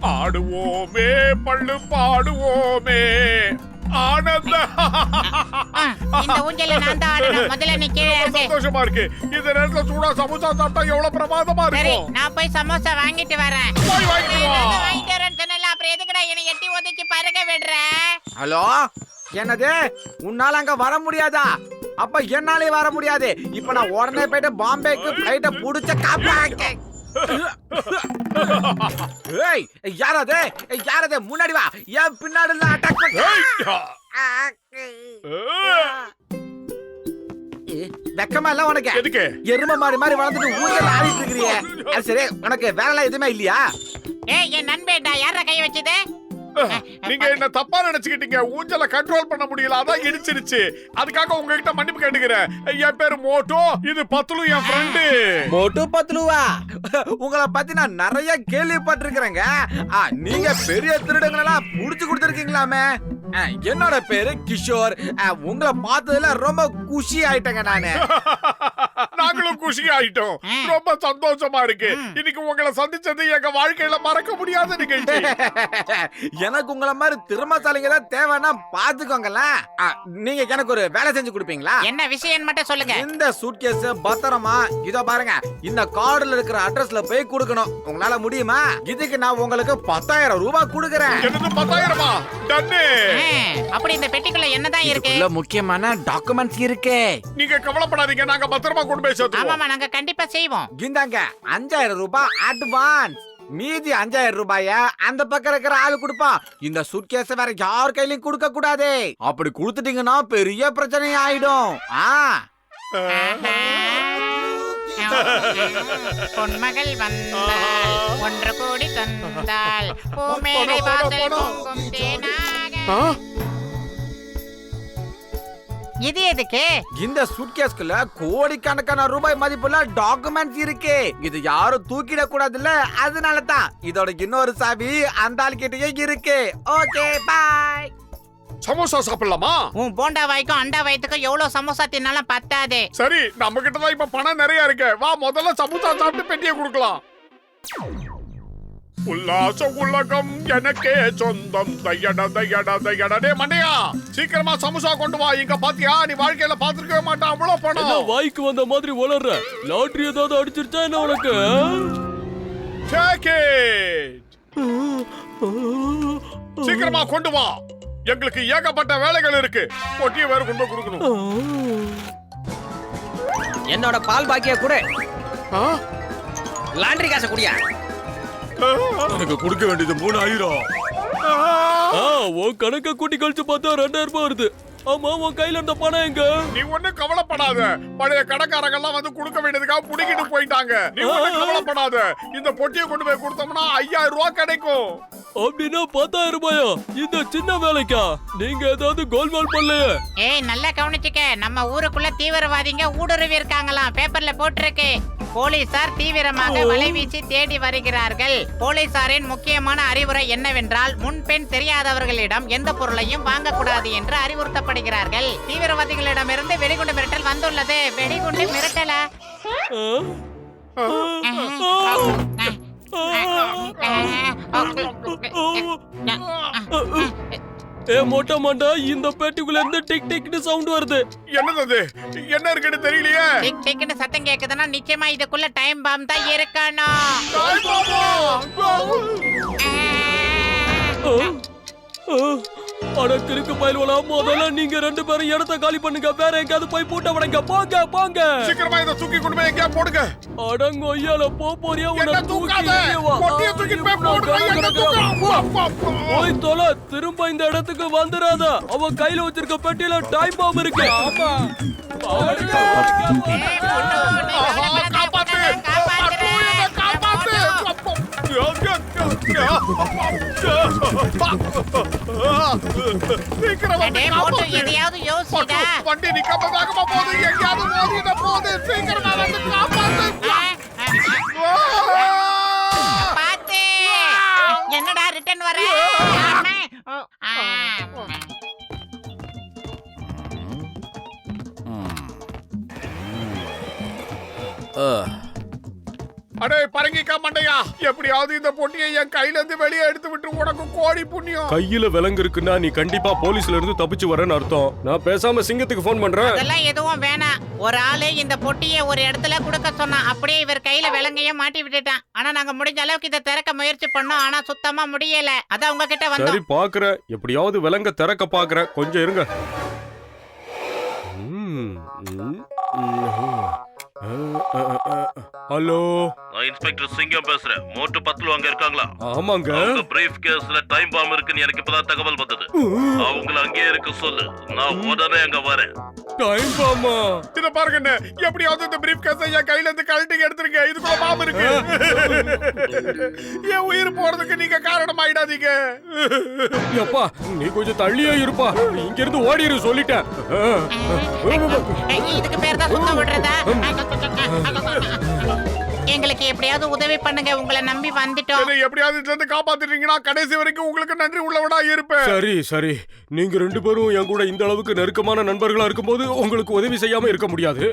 ஆடுவோமே பள்ளு பாடுவோமே ஆனந்த. இந்த ஊஞ்சல்ல நான் தான் ஆடணும். முதல்ல நீ கீழே இறங்கு. சந்தோஷமா இருக்கு. இந்த நேரத்துல சூடா சமோசா சாப்பிட்டா எவ்வளவு பிரமாதமா சரி, இருக்கும். நான் போய் சமோசா வாங்கிட்டு வரேன். போய் வாங்கிட்டு வா. வாங்கிட்டு வரேன்னு சொன்னல, அப்புறம் எதுக்குடா என்னை எட்டி ஒதுக்கி பறக்க விடுற? ஹலோ, என்னது? உன்னால அங்க வர முடியாதா? அப்ப என்னாலே வர முடியாது. இப்ப நான் உடனே போயிட்டு பாம்பேக்கு ஃளைட்ட புடிச்ச காப்பாக்க. ஏய், யாரது? யாரது? முன்னாடி வா. ஏன் பின்னாடி அட்டாக் பண்ண? வெக்கமா இல்ல உனக்கு? எதுக்கு? எருமை மாதிரி வளர்ந்துட்டு ஊர்ல ஆடிட்டு இருக்கறியே. சரி, உனக்கு வேலை எதுவுமே இல்லையா? ஏய், என் நண்பேடா, யாரா கை வச்சது? நீங்க என்ன தப்பா நினைச்சுக்கிட்டீங்க. ஊஞ்சல கண்ட்ரோல் பண்ண முடியல, அதான் இடிச்சிருச்சு. அதுக்காக உங்ககிட்ட மன்னிப்பு கேட்டுக்கிறேன். என் பேரு மோட்டோ, இது பத்லு, என் ஃப்ரெண்டு. மோட்டு பத்லுவா? உங்களை பத்தி நான் நிறைய கேள்விப்பட்டிருக்கிறேங்க. நீங்க பெரிய திருடங்களெல்லாம் புடிச்சு கொடுத்துருக்கீங்களாமே. என்னோட பேரு கிஷோர். உங்களை பார்த்ததுல ரொம்ப குஷி ஆயிட்டேங்க நானு. நாங்களும் குஷி ஆயிட்டோம். ரொம்ப சந்தோஷமா இருக்கு. இன்னைக்கு உங்களை சந்திச்சது எங்க வாழ்க்கையில மறக்க முடியாத நிகழ்ச்சி. எனக்கு உங்களை மாதிரி திறமைசாலிங்க தான் தேவைன்னா பாத்துக்கோங்கள. நீங்க எனக்கு ஒரு வேலை செஞ்சு கொடுப்பீங்களா? என்ன விஷயம் மட்டும் சொல்லுங்க. இந்த சூட்கேஸ் பத்திரமா இதோ பாருங்க, இந்த கார்டுல இருக்கிற அட்ரஸ்ல போய் கொடுக்கணும். உங்களால முடியுமா? இதுக்கு நான் உங்களுக்கு 10,000 ரூபாய் கொடுக்கறேன். எனக்கு 10,000-ஆ? டன்னு. அப்படி இந்த பெட்டிக்குள்ள என்னதான் இருக்கு? இதுல முக்கியமான டாக்குமெண்ட்ஸ் இருக்கு. நீங்க கவலைப்படாதீங்க, நாங்க பத்திரமா கொண்டு போய் சேர்த்துவோம். ஆமாமா, நாங்க கண்டிப்பா செய்வோம். இந்தாங்க 5,000 ரூபாய் அட்வான்ஸ். மீதி 5,000 ரூபாய அந்த பக்கம் இருக்கிற ஆளு கொடுப்பான். இந்த சூட்கேஸ வேற யார் கையிலயும் கொடுக்க கூடாது. அப்படி கொடுத்துட்டீங்கன்னா பெரிய பிரச்சனை ஆயிடும். பொன்மகள் வந்தாள், ஒன்று கூடி தந்தாள், பூமேடை வாசல் பொங்கும் தேனாக. இது எதுக்கு? இந்த சூட்கேஸ்க்குள்ள கோடிக்கணக்கான ரூபாய் மதிப்புள்ள டாக்குமெண்ட்ஸ் இருக்கு. இது யாரும் தூக்கிட கூடாதுல்ல, அதனால தான். இதோட இன்னொரு சாவி அந்த ஆள்கிட்டயே இருக்கு. Okay, by. சமோசா சாப்பிடலாமா? உன் போண்டா வாய்க்கும் அண்டா வயித்துக்கும் எவ்வளவு சமோசா தின்னாலும் பத்தாது. சரி, நம்ம கிட்ட தான் இப்ப பணம் நிறைய இருக்கு. வா, முதல்ல சமோசா சாப்பிட்டு பெட்டியை கொடுக்கலாம். உல்லாச உலகம் எனக்கே சொந்தம். தையட தையட தையட. டே மண்டையா, சீக்கிரமா சமோசா கொண்டு வா. இங்க பாத்தியா, நீ வாழ்க்கையில பாத்துக்கவே மாட்டான் அவ்வளவு பணம். வாய்க்கு வந்த மாதிரி வளர்ற. லாட்டரி ஏதாவது அடிச்சிருச்சா என்ன உனக்கு? சீக்கிரமா கொண்டு வா, எங்களுக்கு ஏகப்பட்ட வேலைகள் இருக்கு. பொட்டியை வேற கொண்டு போய் கொடுக்கணும். என்னோட பால் பாக்கிய கூட லாண்டரி காசை குடியா. எனக்கு கொடுக்க வேண்டியது 3,000. உன் கணக்க கூட்டி கழிச்சு பார்த்தா 2,000 ரூபாய் வருது. ஆமா, உன் கையில இருந்த பணம் எங்க? நீ ஒண்ணு கவலைப்படாத. பழைய கடைக்காரங்க எல்லாம் வந்து கொடுக்க வேண்டியதுக்காக புடிக்கிட்டு போயிட்டாங்க. நீ ஒண்ணு கவலைப்படாத. இந்த பொட்டியை கொண்டு போய் கொடுத்தோம்னா 5,000 ரூபாய் கிடைக்கும். அப்படின்னா 10,000 ரூபாயா? இந்த சின்ன வேலைக்கா? நீங்க ஏதாவது கோல்மால் பண்ணலையே? ஏய், நல்லா கவனிச்சுக்க. நம்ம ஊருக்குள்ள தீவிரவாதிங்க ஊடுருவி இருக்காங்களாம். பேப்பர்ல போட்டிருக்கு. போலீசார் தீவிரமாக வலைவீசி தேடி வருகிறார்கள். போலீசாரின் முக்கியமான அறிவுரை என்னவென்றால், முன்பெண் தெரியாதவர்களிடம் எந்த பொருளையும் வாங்கக்கூடாது என்று அறிவுறுத்தப்படுகிறார்கள். தீவிரவாதிகளிடமிருந்து வெடிகுண்டு மிரட்டல் வந்துள்ளது. வெடிகுண்டு மிரட்டலா? மொட்டை மாண்டா, இந்த பெட்டிக்குள்ள இருந்து டிக் டிக்னு சவுண்ட் வருது. என்னது? என்ன இருக்குன்னு தெரியலையே. டிக் டிக்னு சத்தம் கேக்குதுன்னா நிச்சயமா இதுக்குள்ள டைம் பாம் தான் இருக்கணும். அடக்கிருக்கு பயல்வலா, முதல்ல நீங்க 2 பேரும் இடத்த காலி பண்ணுங்க. வேற எங்கயாவது போய் பூட்ட உடைங்க. போங்க போங்க. சீக்கிரமா இத தூக்கி கொண்டு போய் எங்கயா போடுங்க. அடங்க ஐயால போறியா? உன்னை தூக்காத. பொட்டியை தூக்கி போய் போடுங்க. போய் தொலை. திரும்ப இந்த இடத்துக்கு வந்துராத. அவன் கையில வச்சிருக்க பெட்டியில டைம் பாம் இருக்கு. ஆமா. எதையாவது யோசிடா. வண்டி நிக்காம வேகமா போகுது. எங்கயாவது மோதிட போகுது. சீக்கிரமா வந்து காப்பாத்து. பாத்து. என்னடா ரிட்டர்ன் வர? அடே பரங்கிக்கா மண்டையா, எப்படியாவது இந்த பொட்டியை என் கையில இருந்து வெளியே எடுத்து விட்டு உனக்கு கோடி புண்ணியம். கையில விலங்கு இருக்குன்னா நீ கண்டிப்பா போலீஸ்ல இருந்து தப்பிச்சு வரேன்னு அர்த்தம். நான் பேசாம சிங்கத்துக்கு ஃபோன் பண்றேன். அதெல்லாம் எதுவும் வேணாம். ஒரு ஆளு இந்த பொட்டியை ஒரு இடத்துல குடுக்க சொன்னான். அப்படியே இவர் கையில விலங்கையும் மாட்டி விட்டுட்டான். ஆனா நாங்க முடிஞ்ச அளவுக்கு இதை திறக்க முயற்சி பண்ணோம். ஆனா சுத்தமா முடியல. அதான் உங்ககிட்ட சரி வந்தோம். பாக்குறேன், எப்படியாவது விலங்க திறக்க பாக்குறேன். கொஞ்சம் இருங்க. ஹலோ, நான் இன்ஸ்பெக்டர் சிங்கம் பேசுறேன். மோட்டு பத்லு அங்க இருக்காங்களா? ஆமாங்க. அவங்க பிரீஃப் கேஸ்ல டைம் பாம் இருக்குன்னு எனக்கு இப்பதான் தகவல் வந்தது. அவங்கள அங்கேயே இருக்க சொல்லு. நான் உடனே அங்க வரேன். டைம் பாமா? இத பாருங்க, எப்படியாவது இந்த பிரீஃப் கேஸை என் கையில இருந்து கழட்டி எடுத்துருங்க. இதுக்குள்ள பாம்பு இருக்கு. என் உயிர் போறதுக்கு நீங்க காரணம் ஆயிடாதீங்க. அப்பா நீ கொஞ்சம் தள்ளியே இருப்பா. இங்க இருந்து ஓடிரு சொல்லிட்டேன். இதுக்கு பேர் தான் சுத்தம் விடுறதா? எங்களுக்கு எப்படியாவது உதவி பண்ணுங்க. உங்களை நம்பி வந்துட்டோம். என்னை எப்படியாவது இதுல இருந்து காப்பாத்திட்டீங்கன்னா கடைசி வரைக்கும் உங்களுக்கு நன்றி உள்ளவனா இருப்பேன். சரி சரி, நீங்க ரெண்டு பேரும் என் கூட இந்த அளவுக்கு நெருக்கமான நண்பர்களா இருக்கும்போது உங்களுக்கு உதவி செய்யாம இருக்க முடியாது.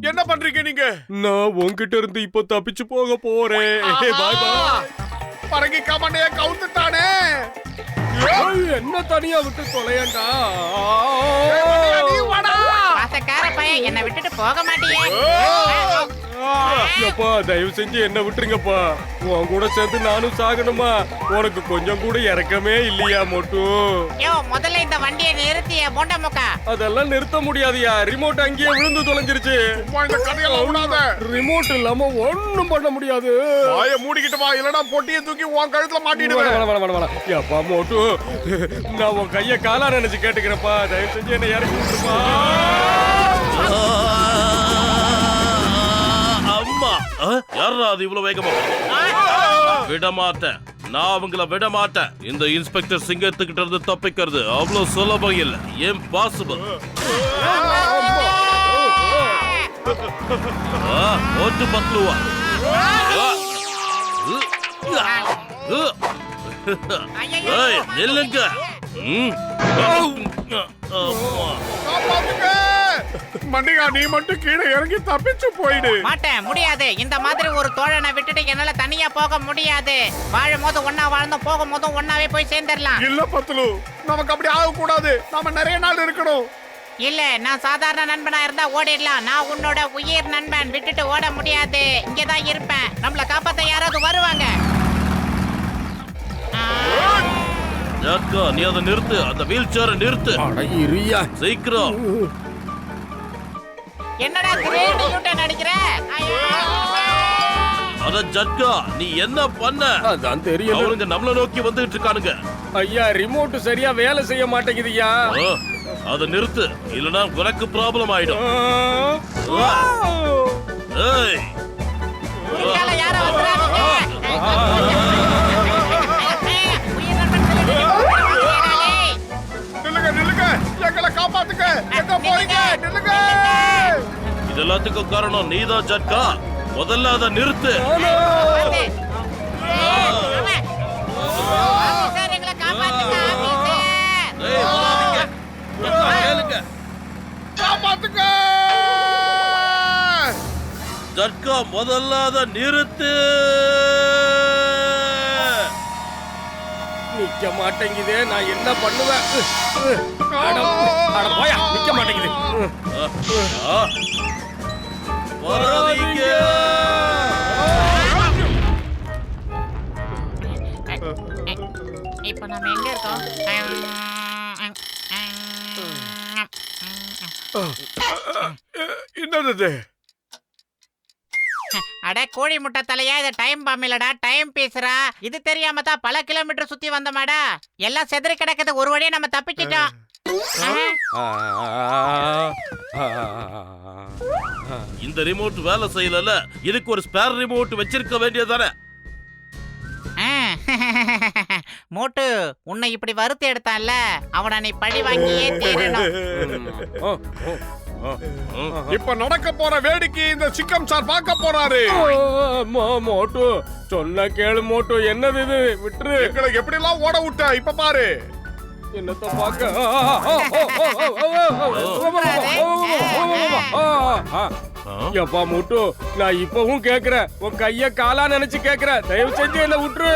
என்ன பண்றீங்க நீங்க? நான் உன்கிட்ட இருந்து இப்ப தப்பிச்சு போக போறேன். பாய் பாய். பரங்கிக்கா மண்டைய கவுத்துட்டானே. என்ன தனியா விட்டு தொலையண்டா. நீ வாடா. பாசக்கார பையன், என்னை விட்டுட்டு போக மாட்டியே. அப்பா தயவு செஞ்சு என்ன விட்டுருங்கப்பா. உன் கூட சேர்ந்து நானும் சாகணுமா? உனக்கு கொஞ்சம் கூட இறக்கமே இல்லையா மொட்டு? யோ, முதல்ல இந்த வண்டியை நிறுத்திய போண்ட முக்கா. அதெல்லாம் நிறுத்த முடியாதுயா. ரிமோட் அங்கேயே விழுந்து தொலைஞ்சிருச்சு. சும்மா இந்த கதையெல்லாம் விடாத. ரிமோட் இல்லாம ஒண்ணும் பண்ண முடியாது. வாயை மூடிக்கிட்டு வா, இல்லனா பொட்டியை தூக்கி உன் கழுத்துல மாட்டிடுவேன். அப்பா மோட்டு, நான் உன் கைய காலா நினைச்சு கேட்டுக்கிறப்பா. தயவு செஞ்சு என்ன இறக்கி விட்டுருப்பா. அம்மா, யாரா அது இவ்வளவு வேகமா? விட மாட்டேன், நான் அவங்கள விட மாட்டேன். இந்த இன்ஸ்பெக்டர் சிங்கத்துக்கிட்ட இருந்து தப்பிக்கிறது அவ்வளவு சுலபம் இல்ல. இம்பாசிபிள். ஓட்டு பத்லுவா. நில்லுங்க. மண்டிகா, நீ மட்டும் கீழே இறங்கி தப்பிச்சு போயிடு. மாட்டேன், முடியாது. இந்த மாதிரி ஒரு தோழனை விட்டுட்டு என்னால தனியா போக முடியாது. வாழும் போது ஒன்னா வாழ்ந்தோம், போகும் போதும் ஒன்னாவே போய் சேர்ந்துடலாம். இல்ல பத்லு, நமக்கு அப்படி ஆக கூடாது. நாம நிறைய நாள் இருக்கணும். இல்ல, நான் சாதாரண நண்பனா இருந்தா ஓடிடலாம். நான் உன்னோட உயிர் நண்பன், விட்டுட்டு ஓட முடியாது. இங்கதான் இருப்பேன். நம்மள காப்பாத்த யாராவது வருவாங்க. ஜாக்கா, நீ அதை நிறுத்து. அந்த வீல் சேரை நிறுத்து. சீக்கிரம். என்னடா திடீர்னு யூட்டன் அடிக்கிற? அட ஜட்கா, நீ என்ன பண்ண? அதான் தெரியல. அவனுங்க நம்மள நோக்கி வந்துட்டு இருக்கானுங்க. ஐயா, ரிமோட் சரியா வேலை செய்ய மாட்டேங்குதுயா. அதை நிறுத்து, இல்லனா உனக்கு ப்ராப்ளம் ஆயிடும். ஏய், குறுக்கால யாரோ வர்றாங்க. நில்லுங்க நில்லுங்க, எங்களை காப்பாத்துங்க. எங்க போறீங்க? நில்லுங்க. இது எல்லாத்துக்கும் காரணம் நீதான் ஜட்கா. முதல்ல அதை நிறுத்து. எங்களை காப்பாத்துங்க. ஏய், போகாதீங்க. ஜட்கா, கேளுங்க. காப்பாத்துங்க. ஜட்கா, முதல்ல அதை நிறுத்து. நிக்க மாட்டேங்குதே, நான் என்ன பண்ணுவேன்? அட போயா, நிக்க மாட்டேங்குது. வராதீங்க. இப்ப நாம எங்க இருக்கோம்? என்னது? அட கோழி முட்டை தலையா, இது டைம் பாம் இல்லடா, டைம் பீஸ்ரா. இது தெரியாம தான் பல கிலோமீட்டர் சுத்தி வந்தமாடா. எல்லாம் செதறி கிடக்குது. ஒரு வழியா நம்ம தப்பிச்சிட்டோம். இந்த ரிமோட் வேலை செய்யல. இதுக்கு ஒரு ஸ்பேர் ரிமோட் வச்சிருக்க வேண்டியதானே? மோட்டு, உன்னை இப்படி வறுத்து எடுத்தான்ல, அவனை நீ பழி வாங்கியே தீரணும். இப்ப நடக்க போற வேடிக்கை இந்த சிக்கம் சார் பார்க்க போறாரு. மோட்டு சொன்ன கேளு மோட்டு. என்னது இது? விட்டுரு. எங்களை எப்படி எல்லாம் ஓட விட்ட. இப்ப பாரு. என்னத்த பார்க்க எப்பா முட்டு நான் இப்பவும் கேக்குறேன் உன் கைய காலா நினைச்சு கேக்குறேன் தயவு செஞ்சு என்ன விட்டுரு